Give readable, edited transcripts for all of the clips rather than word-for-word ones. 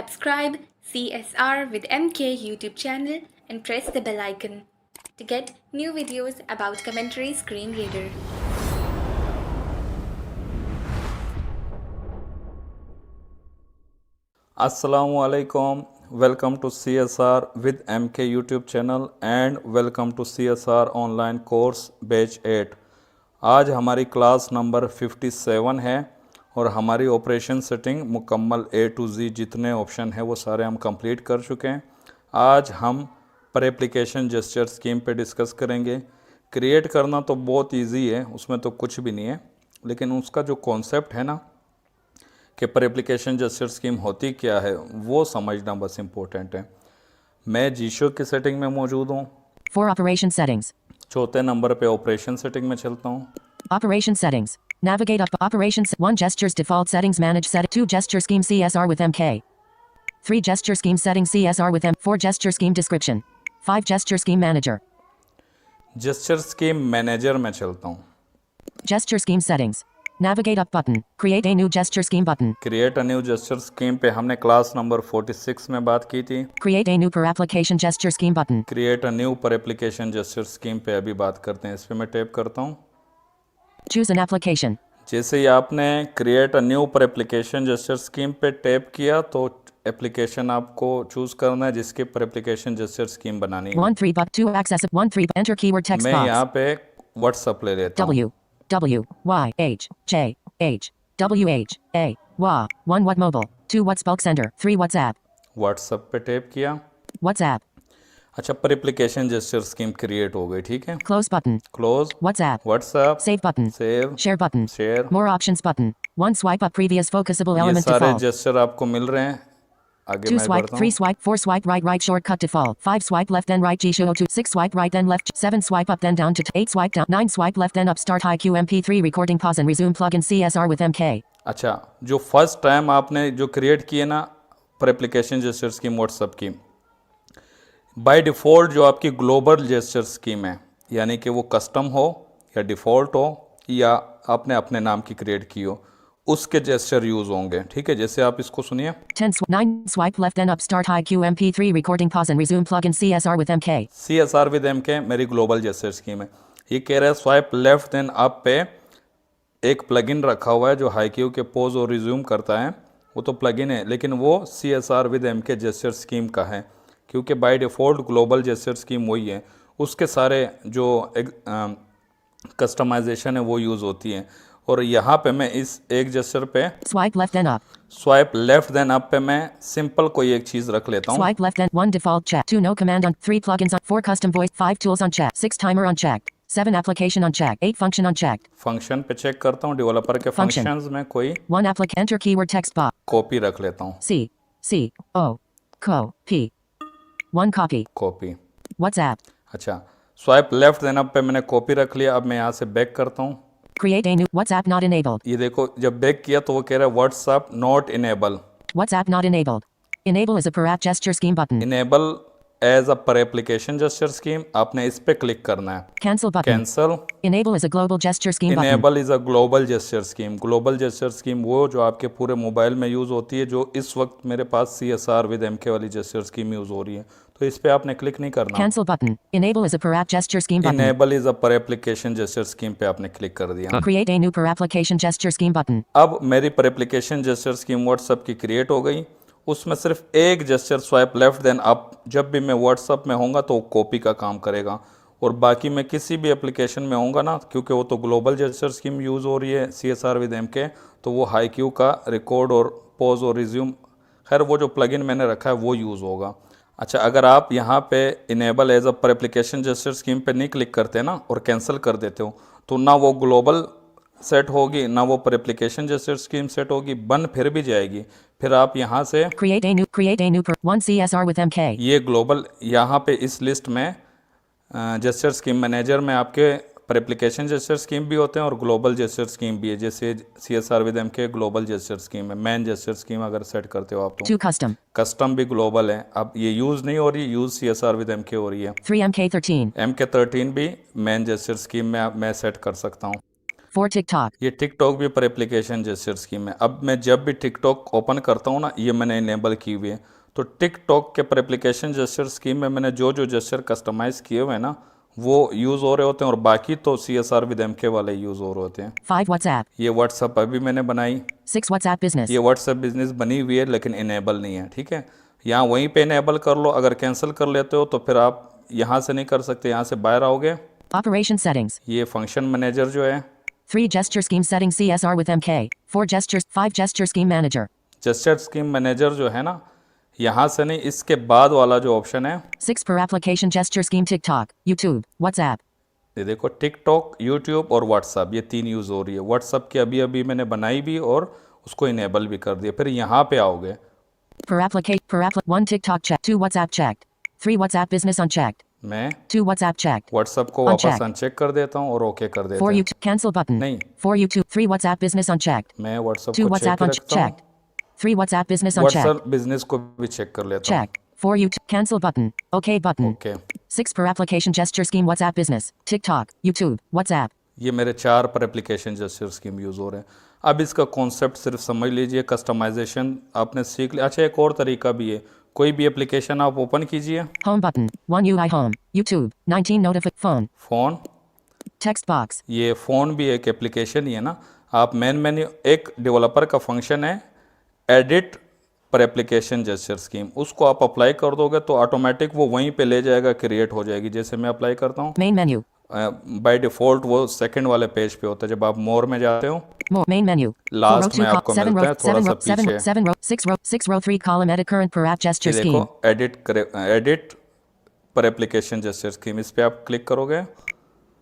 Subscribe CSR with MK YouTube channel and press the bell icon to get new videos about Commentary Screen Reader. Assalamu alaikum. Welcome to CSR with MK YouTube channel and welcome to CSR online course batch 8। आज हमारी class number 57 है और हमारी operation setting मुकम्मल A to Z जितने option है वो सारे हम कंप्लीट कर चुके हैं। आज हम पर एप्लीकेशन जेस्चर स्कीम पे डिस्कस करेंगे। क्रिएट करना तो बहुत इजी है, उसमें तो कुछ भी नहीं है, लेकिन उसका जो कॉन्सेप्ट है ना कि पर एप्लीकेशन जेस्चर स्कीम होती क्या है वो समझना बस इम्पोर्टेंट है। मैं जीशो की सेटिंग में मौजूद हूँ। For operation settings. चौथे नंबर पे ऑपरेशन सेटिंग में चलता हूँ। Operation settings. Navigate up. Operations 1 gestures default settings manage set 2 gesture scheme CSR with MK. 3 gesture scheme settings CSR with M 4 gesture scheme description. 5 gesture scheme manager. Gesture scheme manager में चलता हूँ। Gesture scheme settings. Navigate up button. Create a new gesture scheme button. Create a new gesture scheme पे हमने class number 46 में बात की थी। Create a new per application gesture scheme button. Create a new पर एप्लीकेशन जेस्चर स्कीम पे अभी बात करते हैं। इस पर मैं टैप करता हूँ। Choose an application. जैसे ही आपने क्रिएट अ न्यू पर एप्लीकेशन जेस्चर स्कीम पे टैप किया तो एप्लीकेशन आपको चूज करना है जिसके पर एप्लीकेशन जेस्चर स्कीम बनानी है। 1 3 but 2 access 1 3 enter keyword text मैं box. यहाँ पे व्हाट्सएप ले लेता हूँ। W Y H J H W H A WA 1 what mobile 2 what's bulk sender 3 WhatsApp WhatsApp पे टैप किया। WhatsApp अच्छा, पर एप्लीकेशन जेस्चर स्कीम क्रिएट हो गई। ठीक है, close button close WhatsApp WhatsApp save button save share button share. more options button 1 swipe up previous focusable ये element सारे default जेस्चर आपको मिल रहे हैं। आगे 2 मैं swipe बढ़ता 3 हूँ। swipe 4 swipe right shortcut default 5 swipe left then right G show 2 6 swipe right then left 7 swipe up then down to 8 swipe down 9 swipe left then up start high QMP3 recording pause and resume plugin CSR with MK अच्छा, जो first time आपने जो create किए ना पर application gesture scheme WhatsApp की, by default जो आपकी ग्लोबल जेस्चर स्कीम है, यानी कि वो कस्टम हो या डिफ़ॉल्ट हो या आपने अपने नाम की क्रिएट की हो, उसके जेस्चर यूज़ होंगे। ठीक है, जैसे आप इसको सुनिए। 9 swipe left then up start high QMP3 recording pause and resume plugin CSR with MK CSR with MK मेरी ग्लोबल जेस्चर स्कीम है। ये कह रहा है स्वाइप लेफ्ट देन अप पे एक प्लगइन रखा हुआ है जो हाई क्यू के पोज और रिज्यूम करता है। वो तो प्लगइन है, लेकिन वो CSR with MK gesture scheme का है, क्योंकि by default global gesture scheme वही है। उसके सारे जो कस्टमाइजेशन है वो यूज़ होती है। और यहाँ पे मैं इस एक जेस्चर पे swipe left then up swipe left then up पे मैं सिंपल कोई एक चीज़ रख लेता हूँ। swipe left then 1 default check 2 no command on 3 plugins on 4 custom voice 5 tools unchecked 6 timer unchecked 7 application unchecked 8 function unchecked function पे check करता हूँ। डेवलपर के Function. फंक्शंस में कोई 1 applicant enter keyword text box copy रख लेता हूँ। C O P 1 copy copy. WhatsApp अच्छा, स्वाइप लेफ्ट देन अप पे मैंने कॉपी रख लिया। अब मैं यहाँ से बैक करता हूँ। create a new WhatsApp not enabled ये देखो, जब बैक किया तो वो कह रहा है WhatsApp not enable. WhatsApp not enabled enable is a per app gesture scheme button enable as a per application gesture scheme, आपने इस पे क्लिक करना है। cancel button cancel. enable is a global gesture scheme button enable is a global gesture scheme. Global gesture scheme वो जो आपके पूरे mobile में यूज़ होती है, जो इस वक्त मेरे पास CSR विद MK वाली जेस्चर स्कीम यूज़ हो रही है, तो इस पे आपने क्लिक नहीं करना। cancel button enable is a per app gesture scheme button enable is a per application gesture scheme पे आपने क्लिक कर दिया। create a new per application gesture scheme button अब मेरी per application gesture scheme WhatsApp की create हो गई। उसमें सिर्फ एक gesture swipe left then up जब भी मैं व्हाट्सएप में होऊंगा तो कॉपी का काम करेगा, और बाकी मैं किसी भी एप्लीकेशन में होऊंगा ना, क्योंकि वो तो ग्लोबल जेस्चर स्कीम यूज़ हो रही है CSR विद MK, तो वो हाई क्यू का रिकॉर्ड और पॉज और रिज्यूम, खैर वो जो प्लगइन मैंने रखा है वो यूज़ होगा। अच्छा, अगर आप यहाँ पे enable as a per application gesture scheme पे नहीं क्लिक करते ना और कैंसिल कर देते हो, तो ना वो ग्लोबल सेट होगी ना वो पर एप्लीकेशन जेस्चर स्कीम सेट होगी, बन फिर भी जाएगी। फिर आप यहाँ से create a new per 1 CSR with MK ये ग्लोबल यहाँ पे इस लिस्ट में जेस्चर स्कीम मैनेजर में आपके पर एप्लीकेशन जेस्चर स्कीम भी होते हैं और ग्लोबल जेस्चर स्कीम भी है। जैसे CSR with MK global gesture scheme है। मैन जेस्चर स्कीम अगर सेट करते हो आप तो 2 custom कस्टम भी ग्लोबल है। अब ये यूज़ नहीं हो रही, यूज़ CSR विद MK हो रही है। 3 MK13 MK13 भी मैन जेस्चर स्कीम में मैं सेट कर सकता हूँ। 4 TikTok. ये टिकटॉक भी पर एप्लीकेशन जेस्चर स्कीम है। अब मैं जब भी टिकटॉक ओपन करता हूँ ना, ये मैंने इनेबल की हुई है, तो टिकटॉक के पर एप्लीकेशन जेस्चर स्कीम में मैंने जो जो जेस्चर कस्टमाइज़ किए हुए हैं ना, वो यूज़ हो रहे होते हैं, और बाकी तो CSR विद MK वाले यूज़ हो रहे होते हैं। 5 WhatsApp. ये व्हाट्सअप अभी मैंने बनाई, 6 WhatsApp Business. ये व्हाट्सएप बिजनेस बनी हुई है लेकिन इनेबल नहीं है, ठीक है। यहाँ वहीं पे इनेबल कर लो, अगर कैंसिल कर लेते हो तो फिर आप यहाँ से नहीं कर सकते, यहाँ से बाहर आओगे। Operation settings. ये फंक्शन मैनेजर जो है, 3 gesture scheme settings CSR with MK. 4 gestures. 5 gesture scheme manager. Gesture scheme manager जो है ना, यहाँ से नहीं, इसके बाद वाला जो ऑप्शन है, 6 per application gesture scheme TikTok, YouTube, WhatsApp. ये देखो टिकटॉक, यूट्यूब और व्हाट्सअप, ये 3 यूज़ हो रही है। व्हाट्सअप की अभी अभी मैंने बनाई भी और उसको इनेबल भी कर दिया। फिर यहाँ पे आओगे, Per 1 TikTok check. 2 WhatsApp checked. 3 WhatsApp Business unchecked. मैं 2 WhatsApp checked. व्हाट्सअप को वापस Unchecked. अनचेक कर देता हूँ और ओके कर देता 4 हूँ। YouTube cancel button. नहीं, 4 YouTube. 3 WhatsApp Business unchecked. मैं व्हाट्सअप 2 को चेक WhatsApp रखता हूँ, unchecked. 3 WhatsApp Business unchecked. WhatsApp business को भी चेक कर लेता हूँ। Check. 4 YouTube cancel button. OK button. Okay, 6 per application gesture scheme WhatsApp Business, TikTok, YouTube, WhatsApp. ये मेरे 4 पर एप्लीकेशन जेस्चर स्कीम यूज़ हो रहे हैं। अब इसका कॉन्सेप्ट सिर्फ समझ लीजिए, कस्टमाइजेशन आपने सीख लिया। अच्छा, एक और तरीका भी है, कोई भी एप्लीकेशन आप ओपन कीजिए, Home button. 1 UI home. YouTube. 19 phone. Phone, Text box. ये फ़ोन भी एक एप्लीकेशन ही है ना। आप मेन मेन्यू, एक डेवलपर का फंक्शन है एडिट पर एप्लीकेशन जेस्चर स्कीम, उसको आप अप्लाई कर दोगे तो ऑटोमेटिक वो वहीं पे ले जाएगा, क्रिएट हो जाएगी। जैसे मैं अप्लाई करता हूँ, Main menu. बाय डिफ़ॉल्ट वो सेकंड वाले पेज पे होता है। जब आप मोर में जाते हो, More. Main menu. लास्ट में आपको मिलता है थोड़ा सा पीछे, 7 row, 6 row 3 column edit current per app gesture ये scheme. देखो एडिट पर एप्लीकेशन जेस्चर स्कीम, इस पे आप क्लिक करोगे,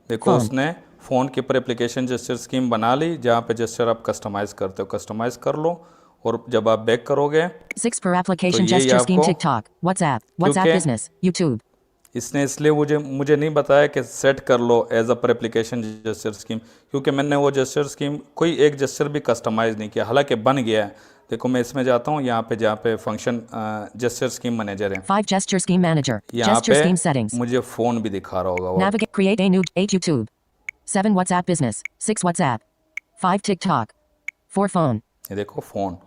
देखो Phone. उसने फ़ोन की पर एप्लीकेशन जेस्चर स्कीम बना ली, जहाँ पे जेस्चर आप कस्टमाइज़ करते हो, कस्टमाइज़ कर लो। और जब आप बैक करोगे, 6 per application तो ये gesture scheme आपको- TikTok, WhatsApp, WhatsApp क्योंकि- Business, YouTube. इसने इसलिए मुझे नहीं बताया कि सेट कर लो as a per application gesture scheme, क्योंकि मैंने वो जेस्चर स्कीम कोई एक जेस्चर भी कस्टमाइज़ नहीं किया, हालांकि बन गया है। देखो मैं इसमें जाता हूँ, यहाँ पे जहाँ पे फंक्शन जेस्चर स्कीम मैनेजर है, 5 gesture scheme manager. यहाँ Gesture scheme पे settings. मुझे फ़ोन भी दिखा रहा होगा वो। Navigate. Create a new. 8 YouTube. 7 WhatsApp Business. 6 WhatsApp. 5 TikTok. 4 phone. ये देखो फ़ोन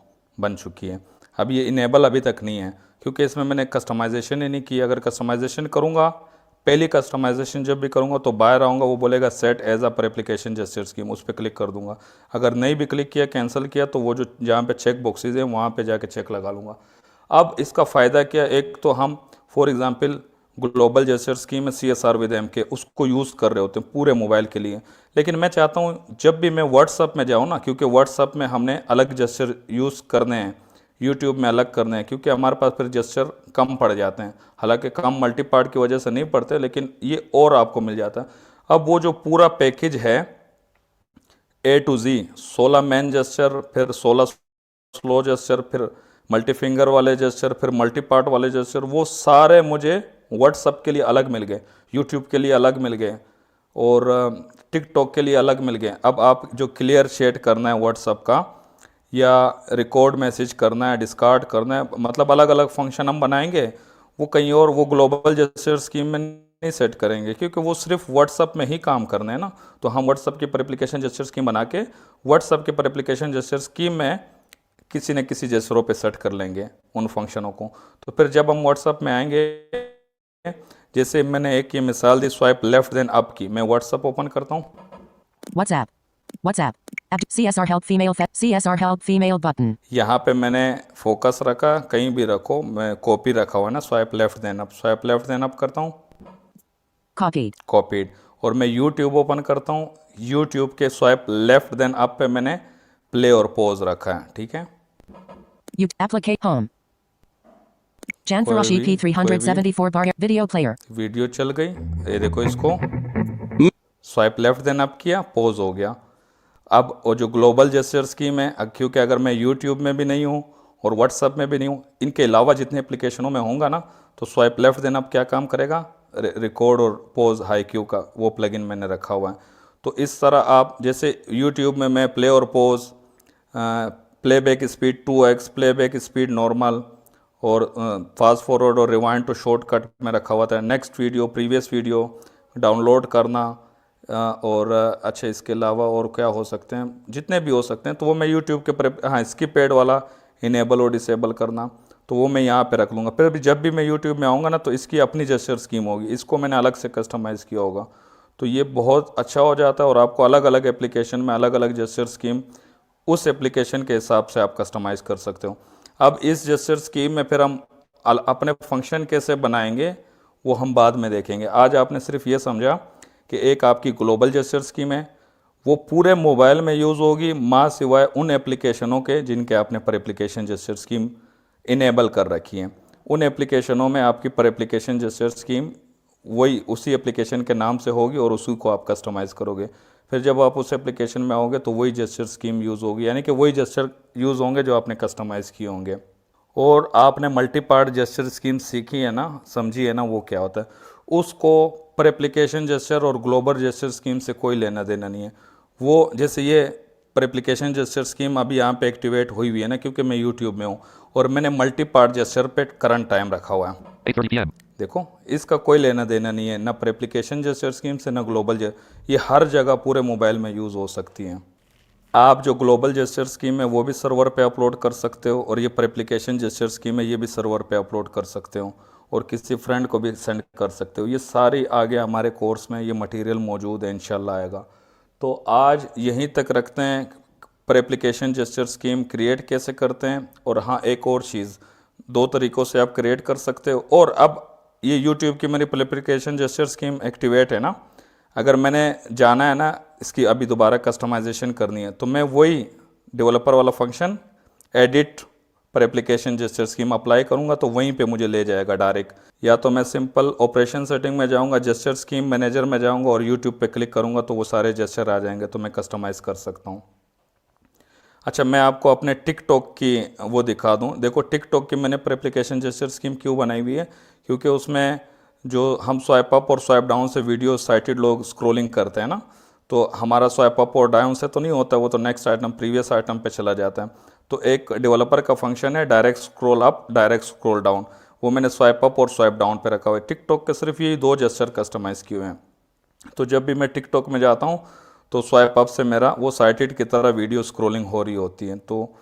बन चुकी है। अब ये इनेबल अभी तक नहीं है, क्योंकि इसमें मैंने कस्टमाइजेशन ही नहीं की। अगर कस्टमाइजेशन करूँगा, पहली कस्टमाइजेशन जब भी करूँगा तो बाहर आऊँगा, वो बोलेगा set as a per application gesture scheme, उस पर क्लिक कर दूंगा। अगर नहीं भी क्लिक किया, कैंसिल किया, तो वो जो जहाँ पे चेक बॉक्सेज हैं वहाँ पे जाके चेक लगा लूँगा। अब इसका फ़ायदा क्या, एक तो हम for example global gesture scheme है CSR विद MK, उसको यूज़ कर रहे होते हैं पूरे मोबाइल के लिए, लेकिन मैं चाहता हूँ जब भी मैं व्हाट्सअप में जाऊँ ना, क्योंकि व्हाट्सअप में हमने अलग जेस्चर यूज़ करने हैं, यूट्यूब में अलग करने हैं, क्योंकि हमारे पास फिर जेस्चर कम पड़ जाते हैं। हालांकि कम मल्टी पार्ट की वजह से नहीं पड़ते, लेकिन ये और आपको मिल जाता है। अब वो जो पूरा पैकेज है A to Z, 16 man gesture, फिर 16 स्लो जेस्चर, फिर मल्टी फिंगर वाले जेस्चर, फिर मल्टी पार्ट वाले जेस्चर, वो सारे मुझे व्हाट्सअप के लिए अलग मिल गए, यूट्यूब के लिए अलग मिल गए और टिकटॉक के लिए अलग मिल गए। अब आप जो क्लियर चैट करना है व्हाट्सअप का, या रिकॉर्ड मैसेज करना है, डिस्कार्ड करना है, मतलब अलग अलग फंक्शन हम बनाएंगे, वो कहीं और वो ग्लोबल जेस्चर स्कीम में नहीं सेट करेंगे, क्योंकि वो सिर्फ व्हाट्सअप में ही काम करना है ना। तो हम व्हाट्सअप की पर एप्लीकेशन जेस्चर स्कीम बना के व्हाट्सअप के पर एप्लीकेशन जेस्चर स्कीम में किसी न किसी जेस्चरों पे सेट कर लेंगे उन फंक्शनों को। तो फिर जब हम व्हाट्सअप में आएंगे, जैसे मैंने एक ये मिसाल दी स्वाइप लेफ्ट देन अप की, मैं व्हाट्सअप ओपन करता हूँ, WhatsApp. CSR help female. CSR help female button. यहाँ पे मैंने फोकस रखा, कहीं भी रखो, मैं कॉपी रखा हुआ है ना, swipe left then up, swipe left then up करता हूँ, Copied. कॉपीड। और मैं यूट्यूब ओपन करता हूँ, यूट्यूब के स्वाइप लेफ्ट देन अप पे मैंने प्ले और पॉज रखा है, ठीक है। You applicate home. Jan Farash कोई भी- EP 374 bar video player. Video चल गई, ये देखो, इसको स्वाइप लेफ्ट देन अप किया, पॉज हो गया। अब वो जो ग्लोबल जेस्चर स्कीम है, क्योंकि अगर मैं यूट्यूब में भी नहीं हूँ और व्हाट्सअप में भी नहीं हूँ, इनके अलावा जितने एप्लीकेशनों में होऊंगा ना, तो स्वाइप लेफ्ट देन अप क्या काम करेगा, रिकॉर्ड और पॉज हाई क्यू का वो प्लगइन मैंने रखा हुआ है। तो इस तरह आप, जैसे यूट्यूब में मैं प्ले और pause, playback speed 2x, playback speed normal और फास्ट फॉरवर्ड और रिवाइंड टू शॉर्टकट में रखा हुआ था। Next video, previous video download करना, और अच्छा इसके अलावा और क्या हो सकते हैं, जितने भी हो सकते हैं तो वो मैं यूट्यूब के हाँ स्किप ऐड वाला इनेबल और डिसेबल करना, तो वो मैं यहाँ पे रख लूँगा। फिर भी जब भी मैं यूट्यूब में आऊँगा ना तो इसकी अपनी जेस्चर स्कीम होगी, इसको मैंने अलग से कस्टमाइज़ किया होगा, तो ये बहुत अच्छा हो जाता है। और आपको अलग अलग एप्लीकेशन में अलग अलग जेस्चर स्कीम उस एप्लीकेशन के हिसाब से आप कस्टमाइज़ कर सकते हो। अब इस जेस्चर स्कीम में फिर हम अपने फंक्शन कैसे बनाएंगे वो हम बाद में देखेंगे। आज आपने सिर्फ ये समझा कि एक आपकी ग्लोबल जेस्चर स्कीम है, वो पूरे मोबाइल में यूज़ होगी माँ सिवाय उन एप्लीकेशनों के जिनके आपने पर एप्लीकेशन जेस्चर स्कीम इनेबल कर रखी है। उन एप्लीकेशनों में आपकी पर एप्लीकेशन जेस्चर स्कीम वही उसी एप्लीकेशन के नाम से होगी और उसी को आप कस्टमाइज़ करोगे। फिर जब आप उस एप्लीकेशन में आओगे तो वही जेस्चर स्कीम यूज़ होगी, यानी कि वही जेस्चर यूज़ होंगे जो आपने कस्टमाइज़ किए होंगे। और आपने मल्टी पार्ट जेस्चर स्कीम सीखी है ना, समझी है ना वो क्या होता है, उसको पर एप्लीकेशन जेस्चर और ग्लोबल जेस्चर स्कीम से कोई लेना देना नहीं है। वो जैसे ये पर एप्लीकेशन जेस्चर स्कीम अभी यहाँ पे एक्टिवेट हुई हुई है ना, क्योंकि मैं यूट्यूब में हूँ और मैंने मल्टी पार्ट जेस्चर पे करंट टाइम रखा हुआ है। 8:30 p.m. देखो इसका कोई लेना देना नहीं है, ना पर एप्लीकेशन जेस्चर स्कीम से ना ग्लोबल ये हर जगह पूरे मोबाइल में यूज़ हो सकती हैं। आप जो ग्लोबल जेस्चर स्कीम है वो भी सर्वर पे अपलोड कर सकते हो, और ये पर एप्लीकेशन जेस्चर स्कीम है ये भी सर्वर पे अपलोड कर सकते हो, और किसी फ्रेंड को भी सेंड कर सकते हो। ये सारी आगे हमारे कोर्स में ये मटेरियल मौजूद है, इंशाल्लाह आएगा। तो आज यहीं तक रखते हैं, पर एप्लीकेशन जेस्चर स्कीम क्रिएट कैसे करते हैं। और हाँ एक और चीज़, 2 तरीक़ों से आप क्रिएट कर सकते हो। और अब ये यूट्यूब की मेरी per application gesture scheme activate है ना, अगर मैंने जाना है ना इसकी अभी दोबारा कस्टमाइजेशन करनी है तो मैं वही डेवलपर वाला फंक्शन एडिट पर एप्लीकेशन जेस्चर स्कीम अप्लाई करूंगा तो वहीं पे मुझे ले जाएगा डायरेक्ट। या तो मैं सिंपल ऑपरेशन सेटिंग में जाऊंगा, जेस्चर स्कीम मैनेजर में जाऊंगा और यूट्यूब पे क्लिक करूंगा तो वो सारे जेस्चर आ जाएंगे, तो मैं कस्टमाइज़ कर सकता हूँ। अच्छा मैं आपको अपने टिकटॉक की वो दिखा दूँ। देखो टिकटॉक की मैंने पर एप्लीकेशन जेस्चर स्कीम क्यों बनाई हुई है, क्योंकि उसमें जो हम स्वाइप अप और स्वाइप डाउन से वीडियो साइटेड लोग स्क्रोलिंग करते हैं ना, तो हमारा स्वाइप अप और डाउन से तो नहीं होता, वो तो नेक्स्ट आइटम प्रीवियस आइटम पे चला जाता है। तो एक डेवलपर का फंक्शन है direct scroll up direct scroll down, वो मैंने स्वाइप अप और स्वाइप डाउन पे रखा हुआ है। टिकटॉक के सिर्फ यही 2 जेस्चर कस्टमाइज़ किए हुए हैं। तो जब भी मैं टिकटॉक में जाता हूँ तो स्वाइप अप से मेरा वो साइटेड की तरह वीडियो स्क्रॉलिंग हो रही होती है, तो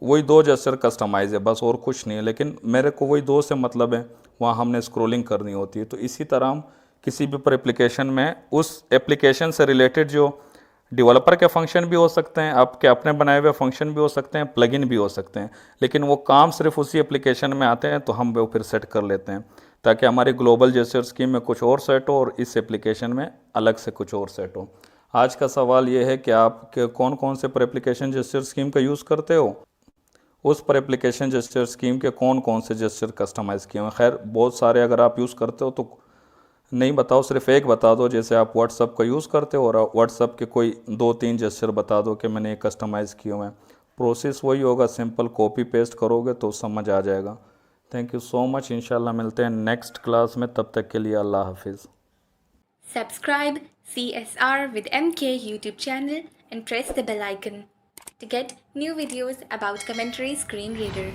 वही 2 जेस्चर कस्टमाइज़ है बस, और कुछ नहीं है। लेकिन मेरे को वही 2 से मतलब है, वहाँ हमने स्क्रॉलिंग करनी होती है। तो इसी तरह हम किसी भी पर एप्लीकेशन में उस एप्लीकेशन से रिलेटेड जो डेवलपर के फंक्शन भी हो सकते हैं, आपके अपने बनाए हुए फंक्शन भी हो सकते हैं, प्लगइन भी हो सकते हैं, लेकिन वो काम सिर्फ उसी एप्लीकेशन में आते हैं तो हम वो फिर सेट कर लेते हैं, ताकि हमारी ग्लोबल जेस्चर स्कीम में कुछ और सेट हो और इस एप्लीकेशन में अलग से कुछ और सेट हो। आज का सवाल ये है कि आप कौन कौन से पर एप्लीकेशन जेस्चर स्कीम का यूज़ करते हो, उस पर एप्लीकेशन जेस्चर स्कीम के कौन कौन से जेस्चर कस्टमाइज़ किए हैं। खैर बहुत सारे अगर आप यूज़ करते हो तो नहीं बताओ, सिर्फ एक बता दो। जैसे आप व्हाट्सअप का यूज़ करते हो और व्हाट्सअप के कोई 2-3 जेस्चर बता दो कि मैंने कस्टमाइज़ किए हुए हैं। प्रोसेस वही होगा, सिंपल कॉपी पेस्ट करोगे तो समझ आ जाएगा। थैंक यू सो मच, इंशाल्लाह मिलते हैं नेक्स्ट क्लास में, तब तक के लिए अल्लाह हाफिज़। Subscribe CSR with MK YouTube channel and press the bell icon to get new videos about Commentary Screen Reader.